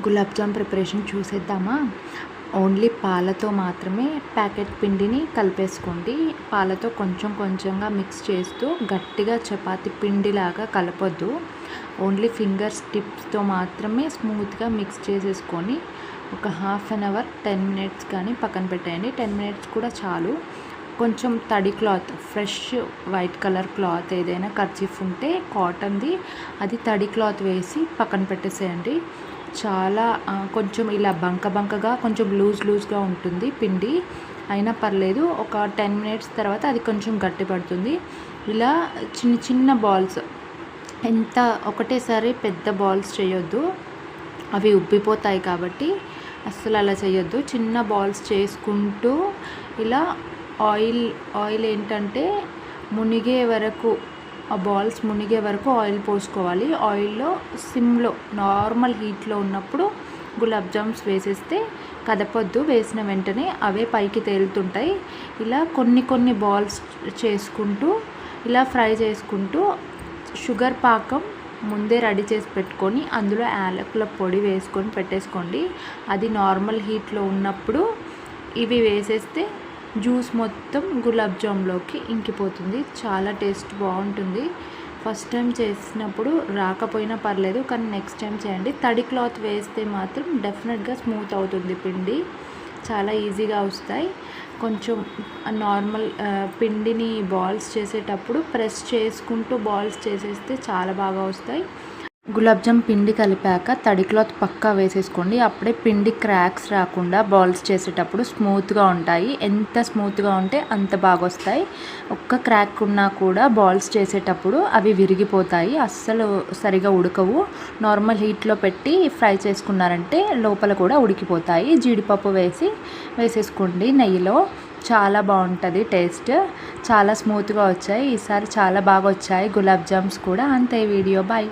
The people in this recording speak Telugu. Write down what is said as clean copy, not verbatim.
గులాబ్ జామ్ ప్రిపరేషన్ చూసేద్దామా. ఓన్లీ పాలతో మాత్రమే ప్యాకెట్ పిండిని కలిపేసుకోండి. పాలతో కొంచెం కొంచెంగా మిక్స్ చేస్తూ గట్టిగా చపాతి పిండిలాగా కలపొద్దు. ఓన్లీ ఫింగర్స్ టిప్స్తో మాత్రమే స్మూత్గా మిక్స్ చేసేసుకొని ఒక హాఫ్ అన్ అవర్ 10 మినిట్స్ కానీ పక్కన పెట్టేయండి. 10 మినిట్స్ కూడా చాలు. కొంచెం తడి cloth, fresh white colour cloth ఏదైనా కర్చీఫ్ ఉంటే కాటన్ది, అది తడి క్లాత్ వేసి పక్కన పెట్టేసేయండి. చాలా కొంచెం ఇలా బంకగా కొంచెం లూజ్గా ఉంటుంది పిండి, అయినా పర్లేదు. ఒక 10 మినిట్స్ తర్వాత అది కొంచెం గట్టి పడుతుంది. ఇలా చిన్న చిన్న బాల్స్, ఒకటేసారి పెద్ద బాల్స్ చేయొద్దు, అవి ఉబ్బిపోతాయి కాబట్టి అస్సలు అలా చేయొద్దు. చిన్న బాల్స్ చేసుకుంటూ ఇలా ఆయిల్ ఏంటంటే మునిగే వరకు, ఆ బాల్స్ మునిగే వరకు ఆయిల్ పోసుకోవాలి. ఆయిల్లో సిమ్లో నార్మల్ హీట్లో ఉన్నప్పుడు గులాబ్ జామ్స్ వేసేస్తే కదపొద్దు. వేసిన వెంటనే అవే పైకి తేలుతుంటాయి. ఇలా కొన్ని బాల్స్ చేసుకుంటూ ఇలా ఫ్రై చేసుకుంటూ షుగర్ పాకం ముందే రెడీ చేసి పెట్టుకొని అందులో యాలకుల పొడి వేసుకొని పెట్టేసుకోండి. అది నార్మల్ హీట్లో ఉన్నప్పుడు ఇవి వేసేస్తే జ్యూస్ మొత్తం గులాబ్ జామ్లోకి ఇంకిపోతుంది. చాలా టేస్ట్ బాగుంటుంది. ఫస్ట్ టైం చేసినప్పుడు రాకపోయినా పర్లేదు, కానీ నెక్స్ట్ టైం చేయండి. తడి క్లాత్ వేస్తే మాత్రం డెఫినెట్గా స్మూత్ అవుతుంది పిండి, చాలా ఈజీగా వస్తాయి. కొంచెం నార్మల్ పిండిని బాల్స్ చేసేటప్పుడు ప్రెస్ చేసుకుంటూ బాల్స్ చేసేస్తే చాలా బాగా వస్తాయి. గులాబ్ జామ్ పిండి కలిపాక తడి క్లాత్ పక్కా వేసేసుకోండి. అప్పుడే పిండి క్రాక్స్ రాకుండా బాల్స్ చేసేటప్పుడు స్మూత్గా ఉంటాయి. ఎంత స్మూత్గా ఉంటే అంత బాగా వస్తాయి. ఒక్క క్రాక్ ఉన్నా కూడా బాల్స్ చేసేటప్పుడు అవి విరిగిపోతాయి, అస్సలు సరిగా ఉడకవు. నార్మల్ హీట్లో పెట్టి ఫ్రై చేసుకున్నారంటే లోపల కూడా ఉడికిపోతాయి. జీడిపప్పు వేసేసుకోండి నెయ్యిలో, చాలా బాగుంటుంది టేస్ట్. చాలా స్మూత్గా వచ్చాయి ఈసారి, చాలా బాగా వచ్చాయి గులాబ్ జామ్స్ కూడా. అంతే వీడియో, బాయ్.